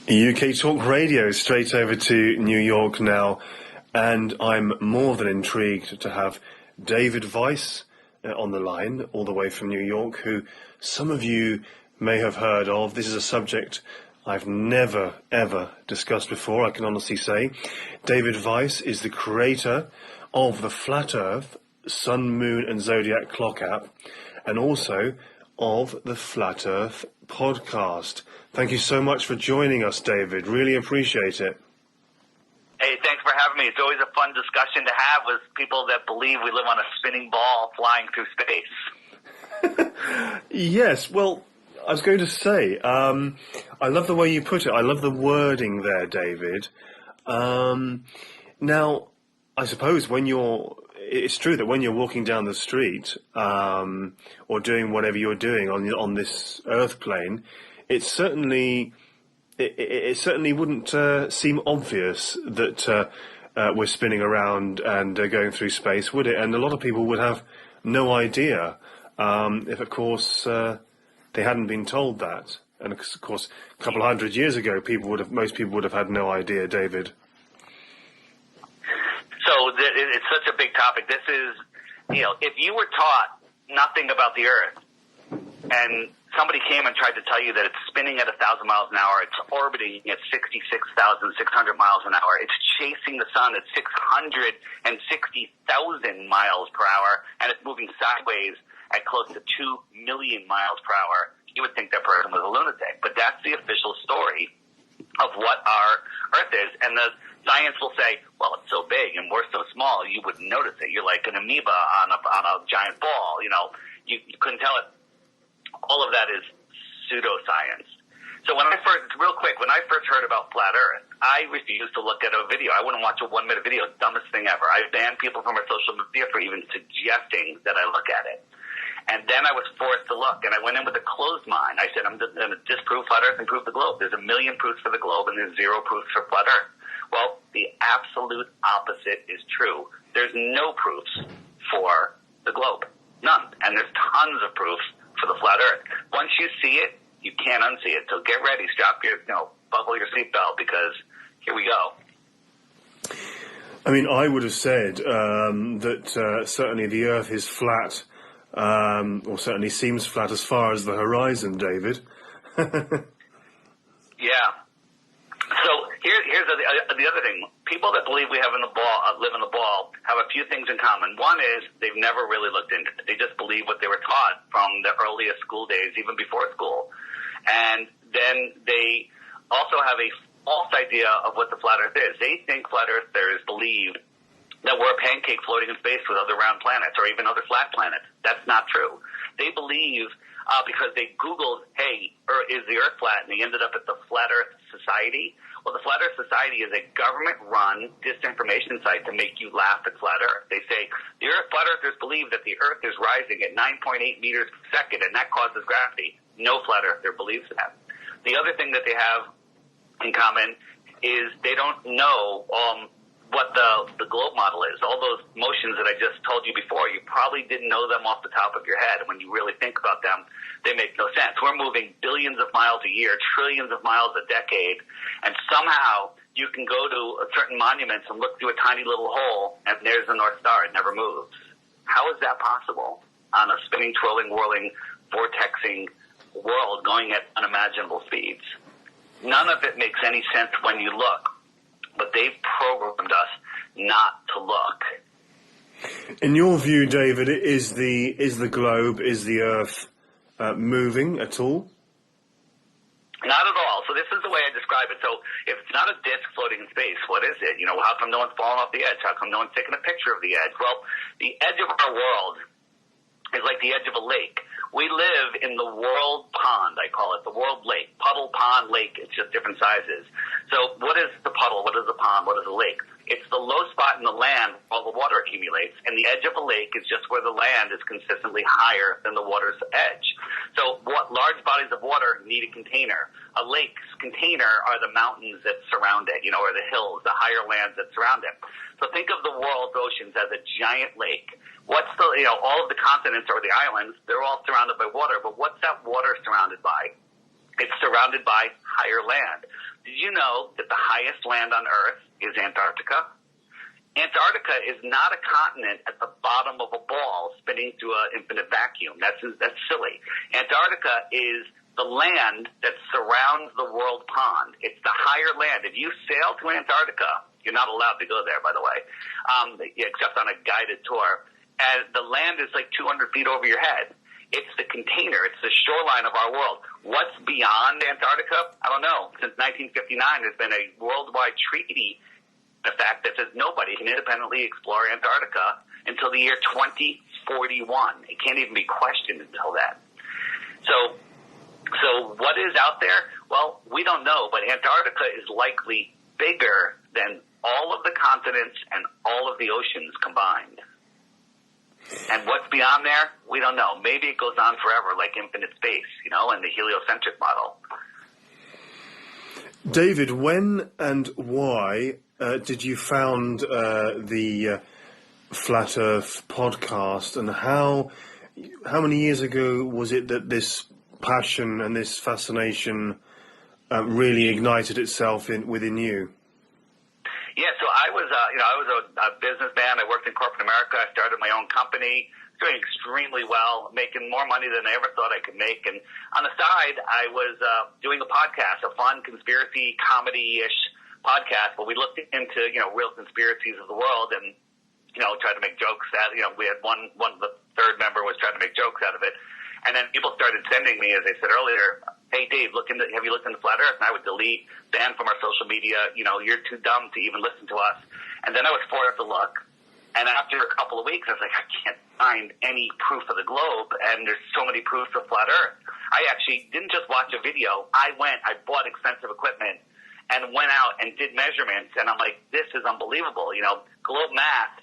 UK Talk Radio, straight over to New York now, and I'm more than intrigued to have David Weiss on the line, all the way from New York, who some of you may have heard of. This is a subject I've never, ever discussed before, I can honestly say. David Weiss is the creator of the Flat Earth, Sun, Moon and Zodiac Clock app, and also of the Flat Earth podcast. Thank you so much for joining us, David. Really appreciate it. Hey, thanks for having me. It's always a fun discussion to have with people that believe we live on a spinning ball flying through space. Yes, well, I was going to say, I love the way you put it. I love the wording there, David. Now, I suppose it's true that when you're walking down the street, or doing whatever you're doing on this Earth plane, it certainly wouldn't seem obvious that we're spinning around and going through space, would it? And a lot of people would have no idea if, of course, they hadn't been told that. And of course, a couple of hundred years ago, most people would have had no idea, David. So it's such a big topic. This is, if you were taught nothing about the Earth and somebody came and tried to tell you that it's spinning at 1,000 miles an hour, it's orbiting at 66,600 miles an hour, it's chasing the sun at 660,000 miles per hour, and it's moving sideways at close to 2 million miles per hour, you would think that person was a lunatic. But that's the official story of what our Earth is. And the science will say, well, it's so big and we're so small, you wouldn't notice it. You're like an amoeba on a giant ball. You couldn't tell it. All of that is pseudoscience. So when I first heard about flat Earth, I refused to look at a video. I wouldn't watch a 1-minute video. Dumbest thing ever. I banned people from our social media for even suggesting that I look at it. And then I was forced to look, and I went in with a closed mind. I said, I'm going to disprove flat Earth and prove the globe. There's 1 million proofs for the globe, and there's 0 proofs for flat Earth. Well, the absolute opposite is true. There's no proofs for the globe. None. And there's tons of proofs for the flat Earth. Once you see it, you can't unsee it. So get ready. Buckle your seatbelt, because here we go. I mean, I would have said that certainly the Earth is flat, or certainly seems flat as far as the horizon, David. Yeah. So here's the other thing. People that believe we live in the ball have a few things in common. One is they've never really looked into it. They just believe what they were taught from the earliest school days, even before school. And then they also have a false idea of what the flat Earth is. They think flat earthers believe that we're a pancake floating in space with other round planets or even other flat planets. That's not true. They believe because they Googled, hey, is the Earth flat? And they ended up at the Flat Earth Society. Well, the Flat Earth Society is a government-run disinformation site to make you laugh at flat Earth. They say flat earthers believe that the Earth is rising at 9.8 meters per second, and that causes gravity. No flat earther believes that. The other thing that they have in common is they don't know what the globe model is. All those motions that I just told you before, you probably didn't know them off the top of your head. When you really think about them, they make no sense. We're moving billions of miles a year, trillions of miles a decade, and somehow you can go to certain monuments and look through a tiny little hole, and there's the North Star. It never moves. How is that possible on a spinning, twirling, whirling, vortexing world going at unimaginable speeds? None of it makes any sense when you look. But they've programmed us not to look. In your view, David, is the globe, is the Earth moving at all? Not at all. So this is the way I describe it. So if it's not a disk floating in space, what is it? How come no one's falling off the edge? How come no one's taking a picture of the edge? Well, the edge of our world is like the edge of a lake. We live in the world pond, I call it, the world lake. Puddle, pond, lake, it's just different sizes. So what is the puddle? What is the pond? What is the lake? It's the low spot in the land where all the water accumulates, and the edge of a lake is just where the land is consistently higher than the water's edge. So what large bodies of water need a container. A lake's container are the mountains that surround it, or the hills, the higher lands that surround it. So think of the world's oceans as a giant lake. What's all of the continents or the islands, they're all surrounded by water, but what's that water surrounded by? It's surrounded by higher land. Did you know that the highest land on Earth is Antarctica? Antarctica is not a continent at the bottom of a ball spinning through an infinite vacuum. That's silly. Antarctica is the land that surrounds the world pond. It's the higher land. If you sail to Antarctica, you're not allowed to go there, by the way, except on a guided tour, and the land is like 200 feet over your head. It's the container. It's the shoreline of our world. What's beyond Antarctica? I don't know. Since 1959, there's been a worldwide treaty, in fact, that says nobody can independently explore Antarctica until the year 2041. It can't even be questioned until then. So what is out there? Well, we don't know, but Antarctica is likely bigger than all of the continents and all of the oceans combined. And what's beyond there? We don't know. Maybe it goes on forever, like infinite space, and the heliocentric model. David, when and why did you found the Flat Earth podcast, and how many years ago was it that this passion and this fascination really ignited itself within you? Yeah, so I was a businessman. I worked in corporate America. I started my own company, doing extremely well, making more money than I ever thought I could make. And on the side, I was doing a podcast, a fun conspiracy comedy-ish podcast, where we looked into real conspiracies of the world and tried to make jokes out. We had one of the third member was trying to make jokes out of it. And then people started sending me, as I said earlier, hey, Dave, have you looked into Flat Earth? And I would delete, ban from our social media. You're too dumb to even listen to us. And then I was forced to look. And after a couple of weeks, I was like, I can't find any proof of the globe. And there's so many proofs of Flat Earth. I actually didn't just watch a video. I bought expensive equipment and went out and did measurements. And I'm like, this is unbelievable. Globe math,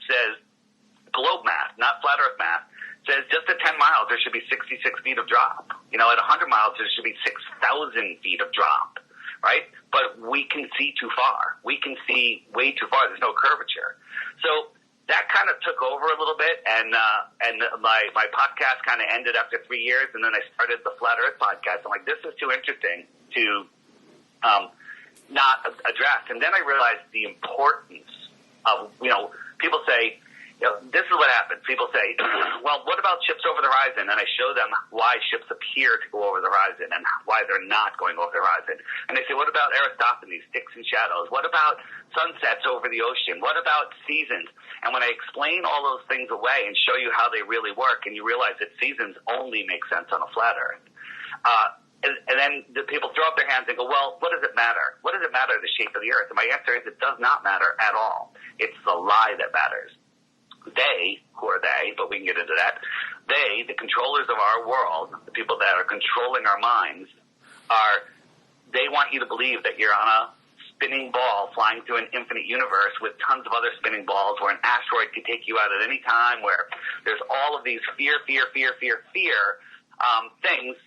not Flat Earth math, says just at 10 miles, there should be 66 feet of drop. At 100 miles, there should be 6,000 feet of drop, right? But we can see too far. We can see way too far. There's no curvature. So that kind of took over a little bit, and my podcast kind of ended after 3 years, and then I started the Flat Earth podcast. I'm like, this is too interesting to not address. And then I realized the importance of, people say, this is what happens. People say, well, what about ships over the horizon? And I show them why ships appear to go over the horizon and why they're not going over the horizon. And they say, what about Aristophanes, sticks and shadows? What about sunsets over the ocean? What about seasons? And when I explain all those things away and show you how they really work, and you realize that seasons only make sense on a flat Earth, and then the people throw up their hands and go, well, what does it matter? What does it matter, the shape of the Earth? And my answer is it does not matter at all. It's the lie that matters. They, who are they, but we can get into that, they, the controllers of our world, the people that are controlling our minds, they want you to believe that you're on a spinning ball flying through an infinite universe with tons of other spinning balls, where an asteroid could take you out at any time, where there's all of these fear things,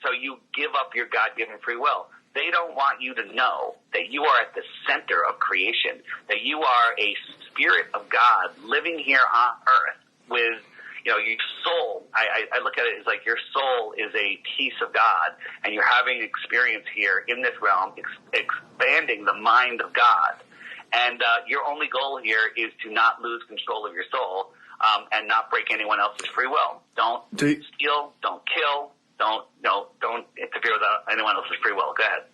so you give up your God-given free will. They don't want you to know that you are at the center of creation, that you are a spirit of God living here on Earth with, your soul. I look at it as like your soul is a piece of God, and you're having experience here in this realm, expanding the mind of God. And your only goal here is to not lose control of your soul and not break anyone else's free will. Don't steal, don't kill, don't interfere with anyone else's free will. Go ahead.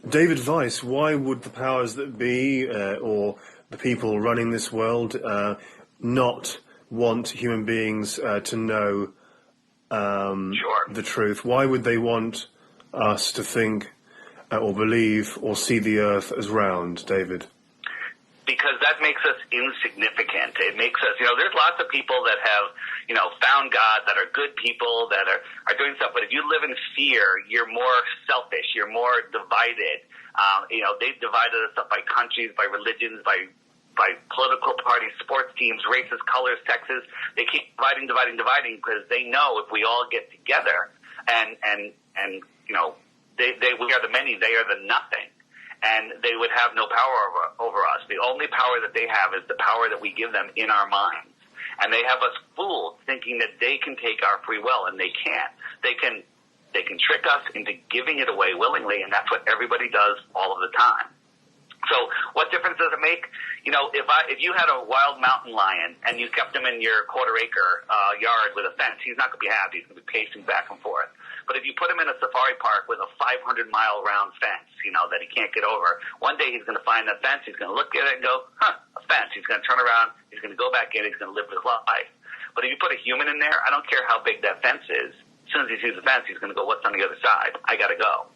David Weiss, why would the powers that be or the people running this world not want human beings to know the truth? Why would they want us to think or believe or see the Earth as round, David? Because that makes us insignificant. It makes us, there's lots of people that have, found God, that are good people, that are doing stuff. But if you live in fear, you're more selfish. You're more divided. They've divided us up by countries, by religions, by political parties, sports teams, races, colors, sexes. They keep dividing, because they know if we all get together and we are the many, they are the nothing. And they would have no power over us. The only power that they have is the power that we give them in our minds. And they have us fooled, thinking that they can take our free will, and they can't. They can They can trick us into giving it away willingly, and that's what everybody does all of the time. So what difference does it make? You know, if you had a wild mountain lion and you kept him in your quarter-acre yard with a fence, he's not going to be happy. He's going to be pacing back and forth. But if you put him in a safari park with a 500-mile round fence, you know, that he can't get over, one day he's going to find that fence, he's going to look at it and go, a fence. He's going to turn around, he's going to go back in, he's going to live his life. But if you put a human in there, I don't care how big that fence is. As soon as he sees the fence, he's going to go, what's on the other side? I got to go.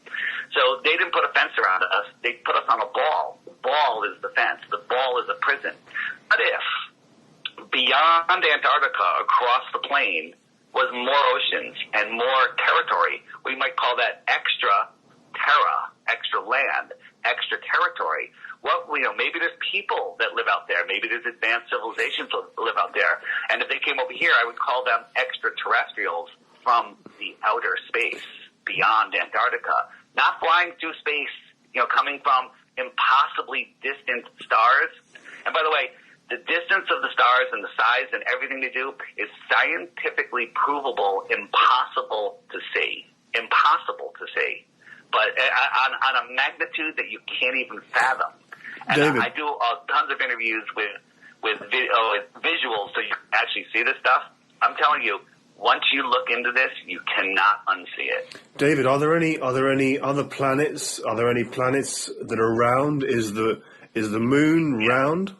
So they didn't put a fence around us. They put us on a ball. The ball is the fence. The ball is a prison. What if beyond Antarctica, across the plain, was more oceans and more territory? We might call that extra terra, extra land, extra territory. Well, you know, maybe there's people that live out there. Maybe there's advanced civilizations that live out there. And if they came over here, I would call them extraterrestrials from the outer space beyond Antarctica. Not flying through space, you know, coming from impossibly distant stars. And by the way, the distance of the stars and the size and everything they do is scientifically provable, impossible to see. Impossible to see. But on a magnitude that you can't even fathom. And David. I do tons of interviews with visuals so you can actually see this stuff. I'm telling you, once you look into this, you cannot unsee it. David, are there any other planets? Are there any planets that are round? Is the moon round?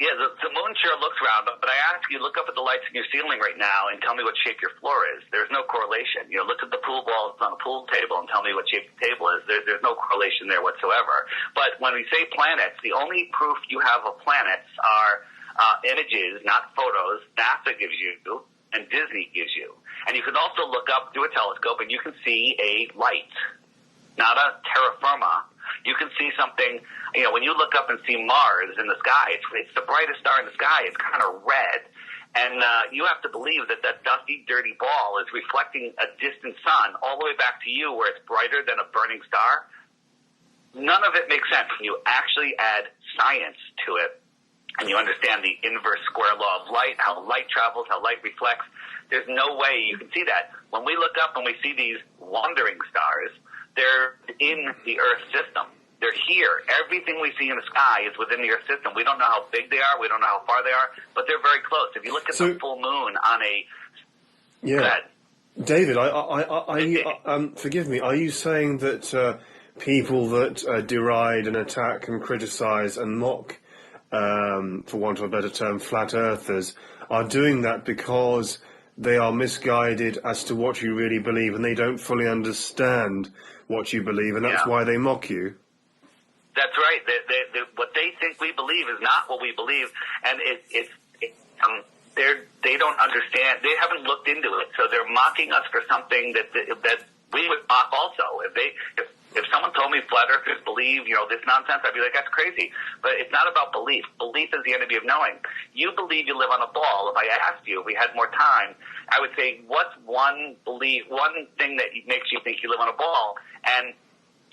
Yeah, the moon sure looks round, but I ask you, look up at the lights in your ceiling right now and tell me what shape your floor is. There's no correlation. You know, look at the pool balls on a pool table and tell me what shape the table is. There's no correlation there whatsoever. But when we say planets, the only proof you have of planets are images, not photos, NASA gives you and Disney gives you. And you can also look up through a telescope and you can see a light, not a terra firma. You can see something, you know, when you look up and see Mars in the sky, it's the brightest star in the sky. It's kind of red. And you have to believe that that dusty, dirty ball is reflecting a distant sun all the way back to you where it's brighter than a burning star. None of it makes sense when you actually add science to it and you understand the inverse square law of light, how light travels, how light reflects. There's no way you can see that. When we look up and we see these wandering stars, they're in the Earth system. They're here. Everything we see in the sky is within the Earth system. We don't know how big they are. We don't know how far they are, but they're very close. If you look at the full moon on a... Yeah. David, forgive me, are you saying that people that deride and attack and criticize and mock, for want of a better term, flat earthers, are doing that because they are misguided as to what you really believe and they don't fully understand what you believe, and that's why they mock you? That's right. What they think we believe is not what we believe, and they don't understand. They haven't looked into it, so they're mocking us for something that we would mock also. If someone told me flat earthers believe, you know, this nonsense, I'd be like, that's crazy. But it's not about belief. Belief is the enemy of knowing. You believe you live on a ball. If I asked you, if we had more time, I would say, what's one thing that makes you think you live on a ball? And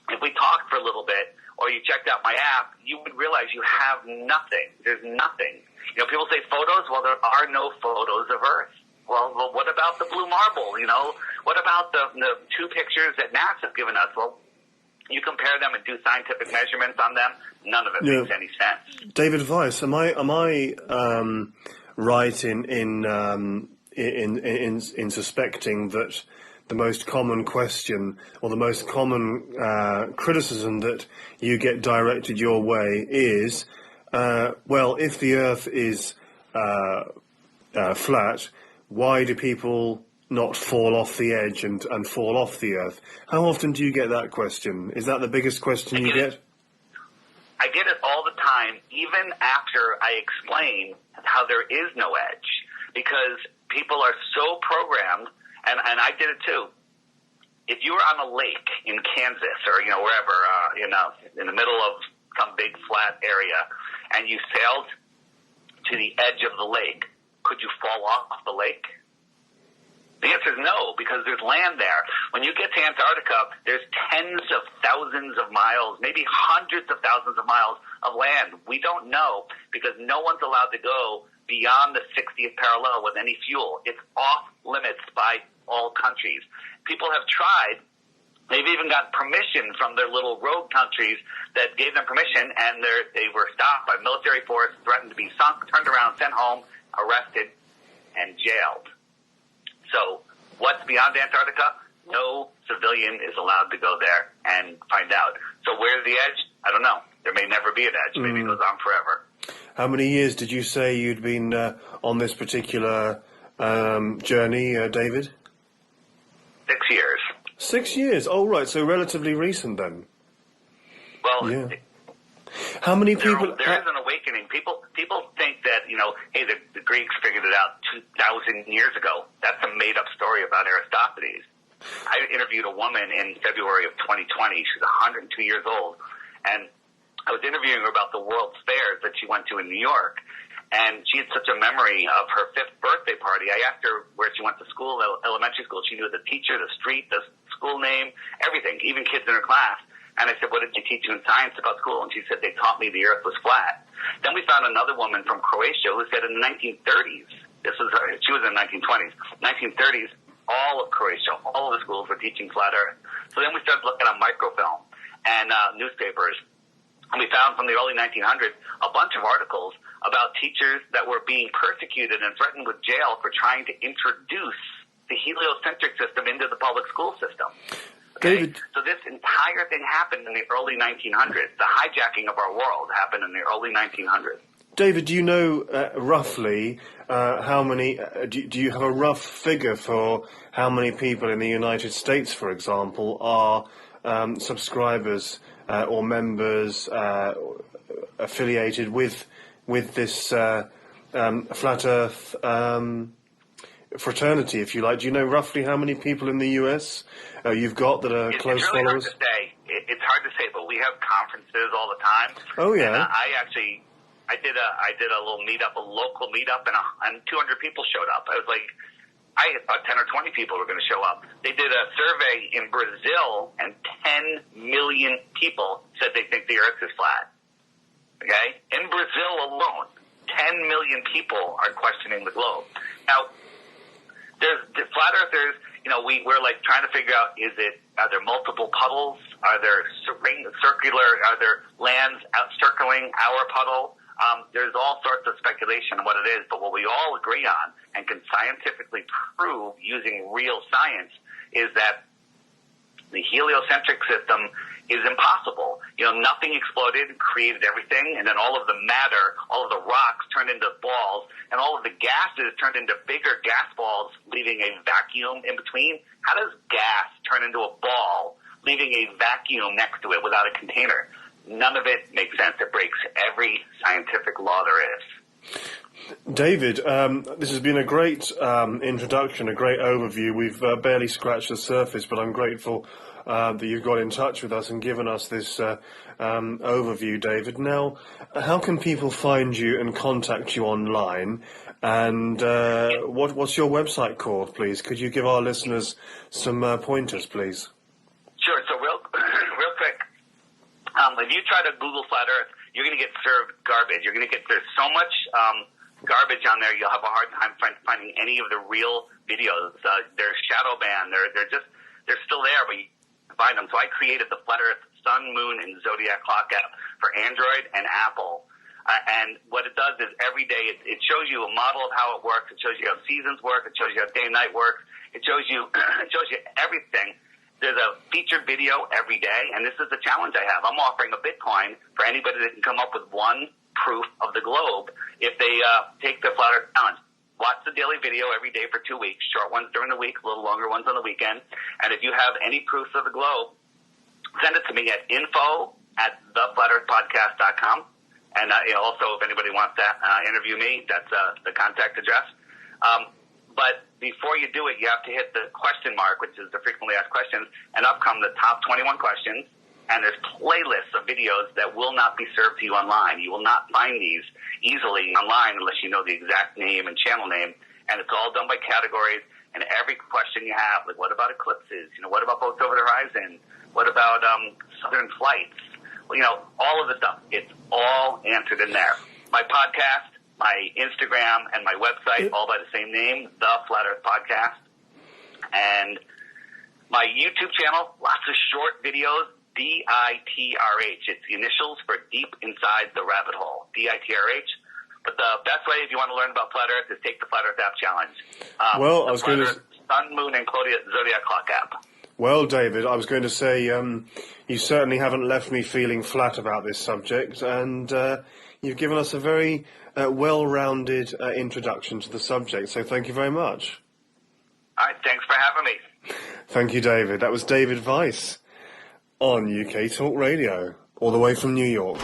if we talked for a little bit, or you checked out my app, you would realize you have nothing. There's nothing. You know, people say photos. Well, there are no photos of Earth. Well, what about the blue marble? You know, what about the two pictures that NASA's given us? Well, you compare them and do scientific measurements on them. None of it makes any sense. David Weiss, am I right in suspecting that the most common question or the most common criticism that you get directed your way is, well, if the Earth is flat, why do people not fall off the edge and fall off the Earth? How often do you get that question? Is that the biggest question you get? I get it all the time, even after I explain how there is no edge, because people are so programmed. And I did it too. If you were on a lake in Kansas or, you know, wherever, in the middle of some big flat area, and you sailed to the edge of the lake, could you fall off the lake? The answer is no, because there's land there. When you get to Antarctica, there's tens of thousands of miles, maybe hundreds of thousands of miles of land. We don't know because no one's allowed to go beyond the 60th parallel with any fuel. It's off limits by all countries. people have tried. They've even got permission from their little rogue countries that gave them permission, and they were stopped by military force, threatened to be sunk, turned around, sent home, arrested, and jailed. So what's beyond Antarctica? No civilian is allowed to go there and find out. So where's the edge? I don't know. There may never be an edge. Maybe it goes on forever. How many years did you say you'd been on this particular journey, David? 6 years. 6 years. Oh, right. So relatively recent then. Well, Yeah. How many people? There is an awakening. People think that, hey, the Greeks figured it out 2,000 years ago. That's a made-up story about Aristophanes. I interviewed a woman in February of 2020. She's 102 years old. And I was interviewing her about the World's Fairs that she went to in New York. And she had such a memory of her 5th birthday party. I asked her where she went to school, elementary school. She knew the teacher, the street, the school name, everything, even kids in her class. And I said, what did they teach you in science about school? And she said, they taught me the earth was flat. Then we found another woman from Croatia who said in the 1930s, she was in the 1920s, 1930s, all of Croatia, all of the schools were teaching flat earth. So then we started looking at microfilm and newspapers. And we found from the early 1900s a bunch of articles about teachers that were being persecuted and threatened with jail for trying to introduce the heliocentric system into the public school system. Okay? David. So this entire thing happened in the early 1900s. The hijacking of our world happened in the early 1900s. David, do you know roughly how many? Do you have a rough figure for how many people in the United States, for example, are subscribers or members affiliated with this flat Earth fraternity, if you like? Do you know roughly how many people in the US you've got that are close really followers? Hard to say. It's hard to say, but we have conferences all the time. Oh yeah. And, I did a little meetup, a local meetup, and 200 people showed up. I was like, I thought 10 or 20 people were going to show up. They did a survey in Brazil, and 10 million people said they think the Earth is flat. Okay, in Brazil alone, 10 million people are questioning the globe. Now, there's the flat earthers. We're like trying to figure out: are there multiple puddles? Are there circular? Are there lands circling our puddle? There's all sorts of speculation on what it is, but what we all agree on and can scientifically prove using real science is that the heliocentric system is impossible. Nothing exploded, created everything, and then all of the matter, all of the rocks turned into balls, and all of the gases turned into bigger gas balls, leaving a vacuum in between. How does gas turn into a ball, leaving a vacuum next to it without a container? None of it makes sense. It breaks every scientific law there is. David, this has been a great introduction, a great overview. We've barely scratched the surface, but I'm grateful that you've got in touch with us and given us this overview, David. Now, how can people find you and contact you online? And what's your website called, please? Could you give our listeners some pointers, please? Sure. So real quick, if you try to Google Flat Earth, you're going to get served garbage. There's so much garbage on there, you'll have a hard time finding any of the real videos. They're shadow banned. They're still there, but you can find them. So I created the Flat Earth Sun, Moon, and Zodiac Clock app for Android and Apple. And what it does is every day it shows you a model of how it works. It shows you how seasons work. It shows you how day and night works. It shows you everything. There's a featured video every day, and this is the challenge I have. I'm offering a Bitcoin for anybody that can come up with one proof of the globe if they take the Flat Earth Challenge. Watch the daily video every day for 2 weeks, short ones during the week, a little longer ones on the weekend. And if you have any proofs of the globe, send it to me at info@theflatearthpodcast.com. And also, if anybody wants to interview me, that's the contact address. But before you do it, you have to hit the question mark, which is the frequently asked questions, and up come the top 21 questions. And there's playlists of videos that will not be served to you online. You will not find these easily online unless you know the exact name and channel name. And it's all done by categories. And every question you have, like what about eclipses? What about boats over the horizon? What about southern flights? Well, all of the stuff. It's all answered in there. My podcast, my Instagram, and my website, all by the same name, The Flat Earth Podcast. And My YouTube channel, lots of short videos, DITRH. It's the initials for Deep Inside the Rabbit Hole, DITRH. But the best way, if you want to learn about Flat Earth, is take the Flat Earth app challenge. Well, I was going to... Sun, Moon, and Zodiac Clock app. Well, David, I was going to say you certainly haven't left me feeling flat about this subject, and you've given us a very well-rounded introduction to the subject, so thank you very much. All right, thanks for having me. Thank you, David. That was David Weiss on UK Talk Radio, all the way from New York.